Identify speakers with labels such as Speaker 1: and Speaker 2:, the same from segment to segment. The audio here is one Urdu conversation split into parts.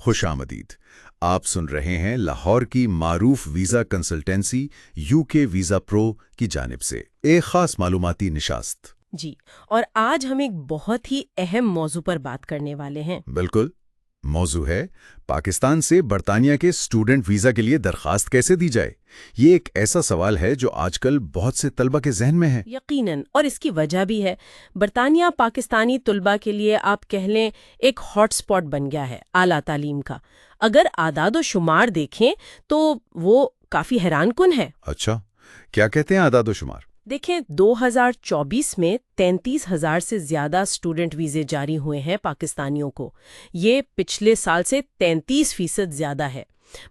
Speaker 1: خوش آمدید. آپ سن رہے ہیں لاہور کی معروف ویزا کنسلٹنسی UK ویزا پرو کی جانب سے ایک خاص معلوماتی نشست.
Speaker 2: جی، اور آج ہم ایک بہت ہی اہم موضوع پر بات کرنے والے ہیں.
Speaker 1: بالکل. موضوع ہے پاکستان سے برطانیہ کے اسٹوڈنٹ ویزا کے لیے درخواست کیسے دی جائے. یہ ایک ایسا سوال ہے جو آج کل بہت سے طلبہ کے ذہن میں ہے.
Speaker 2: یقیناً، اور اس کی وجہ بھی ہے. برطانیہ پاکستانی طلبہ کے لیے آپ کہہ لیں ایک ہاٹ سپاٹ بن گیا ہے اعلیٰ تعلیم کا. اگر اعداد و شمار دیکھیں تو وہ کافی حیران کن ہے.
Speaker 1: اچھا، کیا کہتے ہیں اعداد و شمار؟
Speaker 2: دیکھیں، 2024 میں 33,000 سے زیادہ اسٹوڈنٹ ویزے جاری ہوئے ہیں پاکستانیوں کو. یہ پچھلے سال سے 33% زیادہ ہے.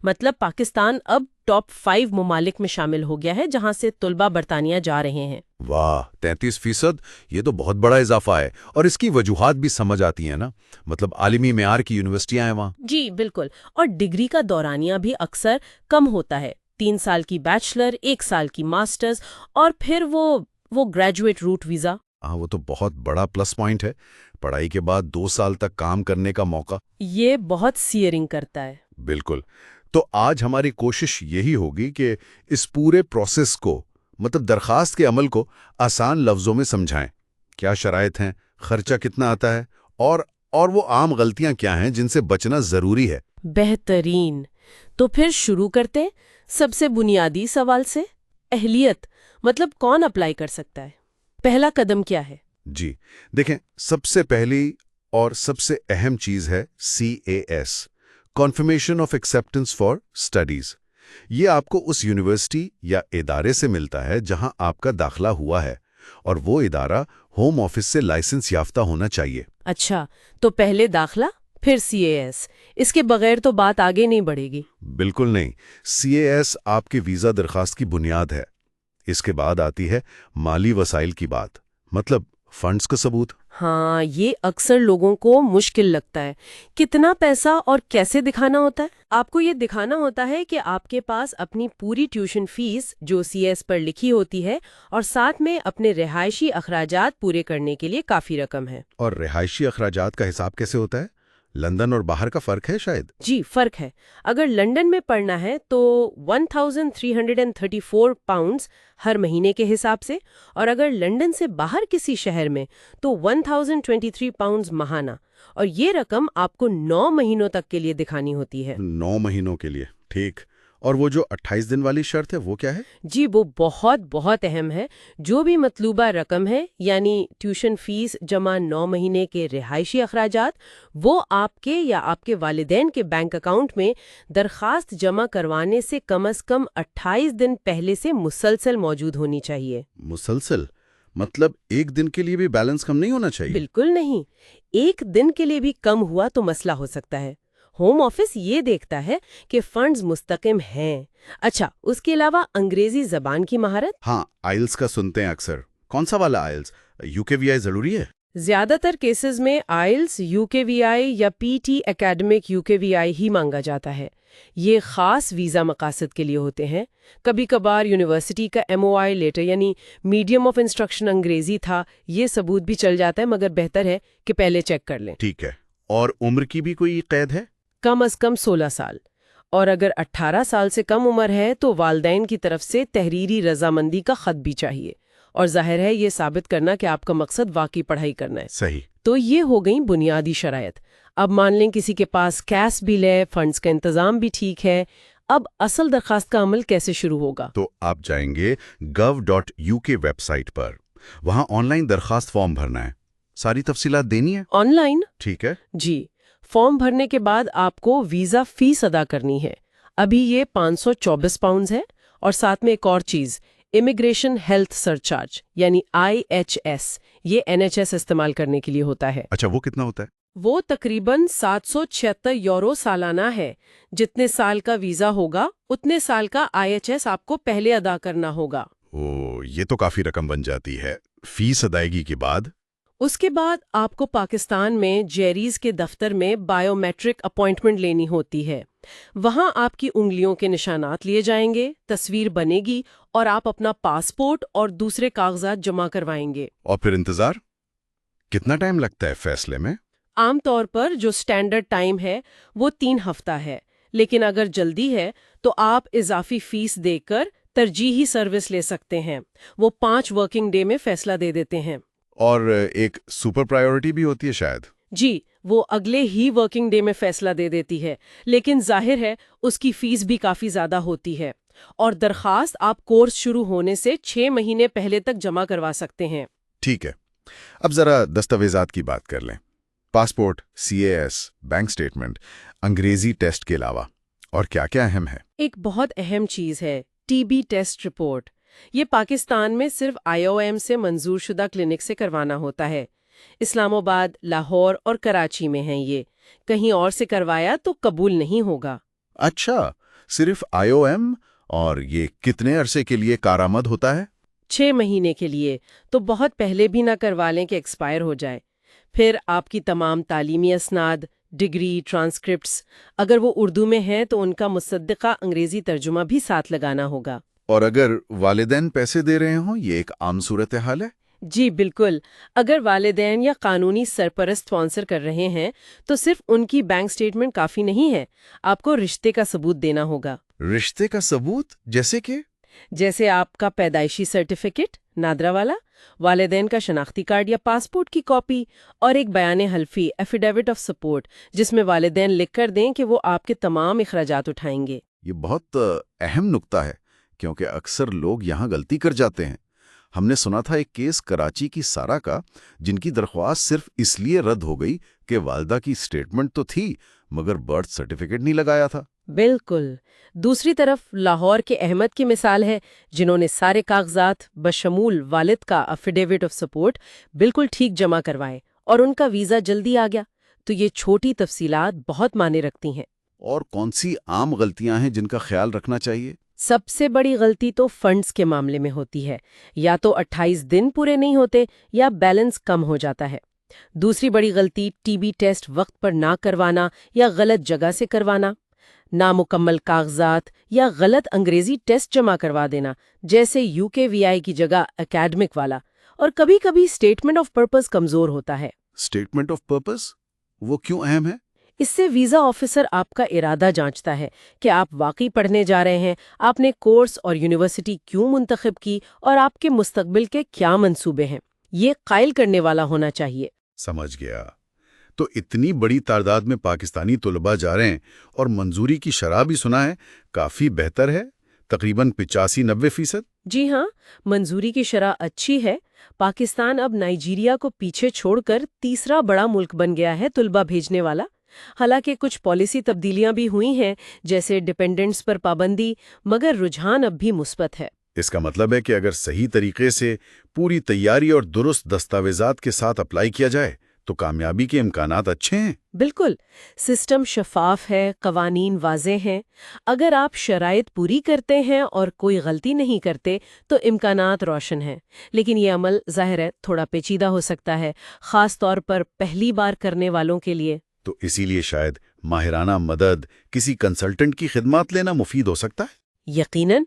Speaker 2: مطلب پاکستان اب ٹاپ 5 ممالک میں شامل ہو گیا ہے جہاں سے طلبہ برطانیہ جا رہے ہیں.
Speaker 1: واہ، 33%! یہ تو بہت بڑا اضافہ ہے، اور اس کی وجوہات بھی سمجھ آتی ہیں نا. مطلب عالمی معیار کی یونیورسٹیاں ہیں وہاں.
Speaker 2: جی بالکل، اور ڈگری کا دورانیہ بھی اکثر کم ہوتا ہے. 3 سال کی بیچلر، 1 سال کی ماسٹرز، اور پھر وہ گریجویٹ روٹ ویزا.
Speaker 1: ہاں، وہ تو بہت بڑا پلس پوائنٹ ہے. پڑھائی کے بعد 2 سال تک کام کرنے کا موقع.
Speaker 2: یہ بہت سیئرنگ کرتا ہے.
Speaker 1: بالکل. تو آج ہماری کوشش یہی ہوگی کہ اس پورے پروسیس کو، مطلب درخواست کے عمل کو آسان لفظوں میں سمجھائیں. کیا شرائط ہیں، خرچہ کتنا آتا ہے، اور وہ عام غلطیاں کیا ہیں جن سے بچنا ضروری ہے.
Speaker 2: بہترین. تو پھر شروع کرتے سب سے بنیادی سوال سے. اہلیت، مطلب کون اپلائی کر سکتا ہے؟ پہلا قدم کیا ہے؟
Speaker 1: جی دیکھیں، سب سے پہلی اور سب سے اہم چیز ہے CAS، confirmation of acceptance for studies. یہ آپ کو اس یونیورسٹی یا ادارے سے ملتا ہے جہاں آپ کا داخلہ ہوا ہے، اور وہ ادارہ ہوم آفس سے لائسنس یافتہ ہونا چاہیے.
Speaker 2: اچھا، تو پہلے داخلہ پھر CAS. اس کے بغیر تو بات آگے نہیں بڑھے گی.
Speaker 1: بالکل نہیں. CAS آپ کی ویزا درخواست کی بنیاد ہے. اس کے بعد آتی ہے مالی وسائل کی بات، مطلب فنڈز کا ثبوت.
Speaker 2: ہاں، یہ اکثر لوگوں کو مشکل لگتا ہے. کتنا پیسہ اور کیسے دکھانا ہوتا ہے؟ آپ کو یہ دکھانا ہوتا ہے کہ آپ کے پاس اپنی پوری ٹیوشن فیس جو CAS پر لکھی ہوتی ہے، اور ساتھ میں اپنے رہائشی اخراجات پورے کرنے کے لیے کافی رقم ہے. اور
Speaker 1: رہائشی اخراجات کا حساب کیسے ہوتا ہے؟ لندن اور باہر کا فرق ہے شاید؟
Speaker 2: جی، فرق ہے. اگر لندن میں پڑھنا ہے تو 1,334 پاؤنڈز ہر مہینے کے حساب سے، اور اگر لندن سے باہر کسی شہر میں تو 1,023 پاؤنڈز ماہانہ. اور یہ رقم آپ کو 9 مہینوں تک کے لیے دکھانی ہوتی ہے.
Speaker 1: 9 مہینوں کے لیے، ٹھیک. اور وہ جو 28 دن والی شرط ہے وہ کیا ہے؟
Speaker 2: جی، وہ بہت بہت اہم ہے. جو بھی مطلوبہ رقم ہے، یعنی ٹیوشن فیس جمع 9 مہینے کے رہائشی اخراجات، وہ آپ کے یا آپ کے والدین کے بینک اکاؤنٹ میں درخواست جمع کروانے سے کم از کم 28 دن پہلے سے مسلسل موجود ہونی چاہیے.
Speaker 1: مسلسل؟ مطلب ایک دن کے لیے بھی بیلنس کم نہیں ہونا چاہیے؟
Speaker 2: بالکل نہیں. ایک دن کے لیے بھی کم ہوا تو مسئلہ ہو سکتا ہے. ہوم آفس یہ دیکھتا ہے کہ فنڈز مستقم ہیں. اچھا، اس کے علاوہ انگریزی زبان کی مہارت.
Speaker 1: ہاں، آئلز کا سنتے ہیں اکثر. کون سا والا آئلز؟ UKVI ضروری ہے؟
Speaker 2: زیادہ تر کیسز میں آئلز، UKVI یا PT اکیڈمک UKVI ہی مانگا جاتا ہے. یہ خاص ویزا مقاصد کے لیے ہوتے ہیں. کبھی کبھار یونیورسٹی کا MOI لیٹر یعنی میڈیم آف انسٹرکشن انگریزی تھا، یہ ثبوت بھی چل جاتا ہے، مگر بہتر ہے کہ پہلے چیک کر لیں.
Speaker 1: ٹھیک ہے. اور عمر کی بھی کوئی قید ہے؟
Speaker 2: کم از کم 16 سال. اور اگر 18 سال سے کم عمر ہے تو والدین کی طرف سے تحریری رضامندی کا خط بھی چاہیے. اور ظاہر ہے یہ ثابت کرنا کہ آپ کا مقصد واقعی پڑھائی کرنا ہے.
Speaker 1: صحیح.
Speaker 2: تو یہ ہو گئیں بنیادی شرائط. اب مان لیں کسی کے پاس کیش بھی ہے، فنڈز کا انتظام بھی ٹھیک ہے. اب اصل درخواست کا عمل کیسے شروع ہوگا؟
Speaker 1: تو آپ جائیں گے gov.uk ویب سائٹ پر. وہاں آن لائن درخواست فارم بھرنا ہے. ساری تفصیلات دینی ہے؟
Speaker 2: On line?
Speaker 1: ٹھیک ہے.
Speaker 2: جی. فارم بھرنے کے بعد آپ کو ویزا فیس ادا کرنی ہے. ابھی یہ 524 پاؤنڈز ہے. اور ساتھ میں ایک اور چیز، امیگریشن ہیلتھ سرچارج یعنی IHS. یہ NHS استعمال کرنے کے لیے ہوتا ہے.
Speaker 1: اچھا، وہ کتنا ہوتا ہے؟
Speaker 2: وہ تقریباً 776 یورو سالانہ ہے. جتنے سال کا ویزا ہوگا اتنے سال کا IHS آپ کو پہلے ادا کرنا ہوگا.
Speaker 1: یہ تو کافی رقم بن جاتی ہے. فیس ادائیگی کے بعد؟
Speaker 2: اس کے بعد آپ کو پاکستان میں جیریز کے دفتر میں بائیو میٹرک اپائنٹمنٹ لینی ہوتی ہے. وہاں آپ کی انگلیوں کے نشانات لیے جائیں گے، تصویر بنے گی، اور آپ اپنا پاسپورٹ اور دوسرے کاغذات جمع کروائیں گے.
Speaker 1: اور پھر انتظار؟ کتنا ٹائم لگتا ہے فیصلے میں؟
Speaker 2: عام طور پر جو سٹینڈرڈ ٹائم ہے وہ 3 ہفتہ ہے، لیکن اگر جلدی ہے تو آپ اضافی فیس دے کر ترجیحی سروس لے سکتے ہیں۔ وہ 5 ورکنگ ڈے میں فیصلہ دے دیتے ہیں۔
Speaker 1: اور ایک سپر پرائیورٹی بھی ہوتی ہے شاید؟
Speaker 2: جی، وہ اگلے ہی ورکنگ ڈے میں فیصلہ دے دیتی ہے، لیکن ظاہر ہے اس کی فیس بھی کافی زیادہ ہوتی ہے، اور درخواست آپ کورس شروع ہونے سے 6 مہینے پہلے تک جمع کروا سکتے ہیں۔
Speaker 1: ٹھیک ہے، اب ذرا دستاویزات کی بات کر لیں۔ پاسپورٹ، CAS، بینک سٹیٹمنٹ، انگریزی ٹیسٹ کے علاوہ اور کیا کیا اہم ہے؟
Speaker 2: ایک بہت اہم چیز ہے TB ٹیسٹ رپورٹ۔ یہ پاکستان میں صرف IOM سے منظور شدہ کلینک سے کروانا ہوتا ہے۔ اسلام آباد، لاہور اور کراچی میں ہیں یہ، کہیں اور سے کروایا تو قبول نہیں ہوگا۔
Speaker 1: اچھا، صرف IOM، اور یہ کتنے عرصے کے لیے کارآمد ہوتا ہے؟
Speaker 2: 6 مہینے کے لیے، تو بہت پہلے بھی نہ کروا لیں کہ ایکسپائر ہو جائے۔ پھر آپ کی تمام تعلیمی اسناد، ڈگری، ٹرانسکرپٹس، اگر وہ اردو میں ہیں تو ان کا مصدقہ انگریزی ترجمہ بھی ساتھ لگانا ہوگا۔
Speaker 1: اور اگر والدین پیسے دے رہے ہوں، یہ ایک عام صورتحال ہے؟
Speaker 2: جی بالکل، اگر والدین یا قانونی سرپرست اسپانسر کر رہے ہیں تو صرف ان کی بینک سٹیٹمنٹ کافی نہیں ہے، آپ کو رشتے کا ثبوت دینا ہوگا۔
Speaker 1: رشتے کا ثبوت جیسے کہ؟
Speaker 2: جیسے آپ کا پیدائشی سرٹیفکیٹ نادرا والا، والدین کا شناختی کارڈ یا پاسپورٹ کی کاپی، اور ایک بیان حلفی ایفیڈیوٹ آف سپورٹ جس میں والدین لکھ کر دیں کہ وہ آپ کے تمام اخراجات اٹھائیں گے۔
Speaker 1: یہ بہت اہم نکتہ ہے، کیونکہ اکثر لوگ یہاں غلطی کر جاتے ہیں۔ ہم نے سنا تھا ایک کیس کراچی کی سارا کا، جن کی درخواست صرف اس لیے رد ہو گئی کہ والدہ کی سٹیٹمنٹ تو تھی مگر برتھ سرٹیفکیٹ نہیں لگایا تھا۔
Speaker 2: بالکل۔ دوسری طرف لاہور کے احمد کی مثال ہے، جنہوں نے سارے کاغذات بشمول والد کا ایفیڈیوٹ آف سپورٹ بالکل ٹھیک جمع کروائے اور ان کا ویزا جلدی آ گیا۔ تو یہ چھوٹی تفصیلات بہت معنی رکھتی ہیں۔
Speaker 1: اور کون سی عام غلطیاں ہیں جن کا خیال رکھنا چاہیے؟
Speaker 2: سب سے بڑی غلطی تو فنڈز کے معاملے میں ہوتی ہے، یا تو 28 دن پورے نہیں ہوتے یا بیلنس کم ہو جاتا ہے۔ دوسری بڑی غلطی TB ٹیسٹ وقت پر نہ کروانا یا غلط جگہ سے کروانا، نامکمل کاغذات یا غلط انگریزی ٹیسٹ جمع کروا دینا، جیسے UKVI کی جگہ اکیڈمک والا، اور کبھی کبھی اسٹیٹمنٹ آف پرپز کمزور ہوتا ہے۔
Speaker 1: اسٹیٹمنٹ آف پرپز وہ کیوں اہم ہے؟
Speaker 2: اس سے ویزا آفیسر آپ کا ارادہ جانچتا ہے کہ آپ واقعی پڑھنے جا رہے ہیں، آپ نے کورس اور یونیورسٹی کیوں منتخب کی، اور آپ کے مستقبل کے کیا منصوبے ہیں۔ یہ قائل کرنے والا ہونا چاہیے۔
Speaker 1: سمجھ گیا۔ تو اتنی بڑی تعداد میں پاکستانی طلباء جا رہے ہیں اور منظوری کی شرح بھی سنا ہے کافی بہتر ہے، تقریباً 85-90%۔
Speaker 2: جی ہاں، منظوری کی شرح اچھی ہے۔ پاکستان اب نائجیریا کو پیچھے چھوڑ کر تیسرا بڑا ملک بن گیا ہے طلباء بھیجنے والا۔ حالانکہ کچھ پالیسی تبدیلیاں بھی ہوئی ہیں، جیسے ڈیپینڈنٹس پر پابندی، مگر رجحان اب بھی مثبت ہے۔
Speaker 1: اس کا مطلب ہے کہ اگر صحیح طریقے سے پوری تیاری اور درست دستاویزات کے ساتھ اپلائی کیا جائے تو کامیابی کے امکانات اچھے ہیں۔
Speaker 2: بالکل، سسٹم شفاف ہے، قوانین واضح ہیں۔ اگر آپ شرائط پوری کرتے ہیں اور کوئی غلطی نہیں کرتے تو امکانات روشن ہیں، لیکن یہ عمل ظاہر ہے تھوڑا پیچیدہ ہو سکتا ہے، خاص طور پر پہلی بار کرنے والوں کے لیے۔
Speaker 1: تو اسی لیے شاید ماہرانہ مدد، کسی کنسلٹنٹ کی خدمات لینا مفید ہو سکتا ہے۔
Speaker 2: یقیناً،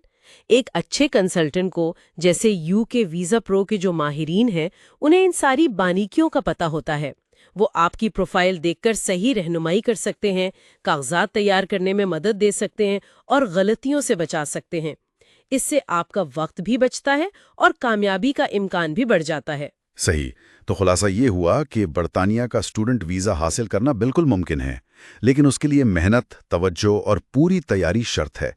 Speaker 2: ایک اچھے کنسلٹنٹ کو، جیسے UK ویزا پرو کے جو ماہرین ہیں، انہیں ان ساری باریکیوں کا پتہ ہوتا ہے۔ وہ آپ کی پروفائل دیکھ کر صحیح رہنمائی کر سکتے ہیں، کاغذات تیار کرنے میں مدد دے سکتے ہیں اور غلطیوں سے بچا سکتے ہیں۔ اس سے آپ کا وقت بھی بچتا ہے اور کامیابی کا امکان بھی بڑھ جاتا ہے۔
Speaker 1: صحیح، تو خلاصہ یہ ہوا کہ برطانیہ کا اسٹوڈنٹ ویزا حاصل کرنا بالکل ممکن ہے، لیکن اس کے لیے محنت، توجہ اور پوری تیاری شرط ہے۔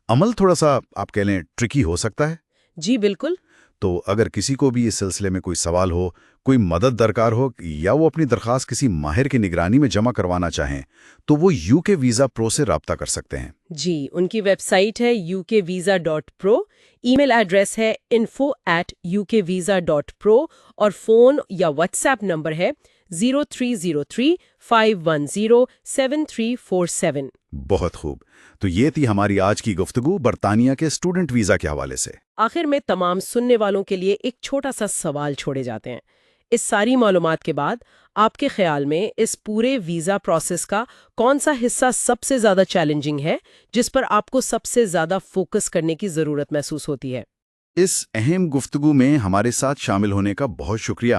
Speaker 1: عمل تھوڑا سا آپ کہہ لیں ٹرکی ہو سکتا ہے۔
Speaker 2: جی بالکل۔
Speaker 1: تو اگر کسی کو بھی اس سلسلے میں کوئی سوال ہو، کوئی مدد درکار ہو، یا وہ اپنی درخواست کسی ماہر کی نگرانی میں جمع کروانا چاہیں تو وہ UK ویزا پرو سے رابطہ کر سکتے ہیں۔
Speaker 2: جی، ان کی ویب سائٹ ہے ukvisa.pro، ای میل ایڈریس ہے info@ukvisa.pro، اور فون یا واٹس ایپ نمبر ہے 0303-510-7347۔
Speaker 3: بہت خوب، تو یہ تھی ہماری آج کی گفتگو برطانیہ کے اسٹوڈنٹ ویزا کے حوالے سے۔
Speaker 2: آخر میں تمام سننے والوں کے لیے ایک چھوٹا سا سوال چھوڑے جاتے ہیں۔ اس ساری معلومات کے بعد آپ کے خیال میں اس پورے ویزا پروسیس کا کون سا حصہ سب سے زیادہ چیلنجنگ ہے، جس پر آپ کو سب سے زیادہ فوکس کرنے کی ضرورت محسوس ہوتی ہے؟
Speaker 3: اس اہم گفتگو میں ہمارے ساتھ شامل ہونے کا بہت شکریہ۔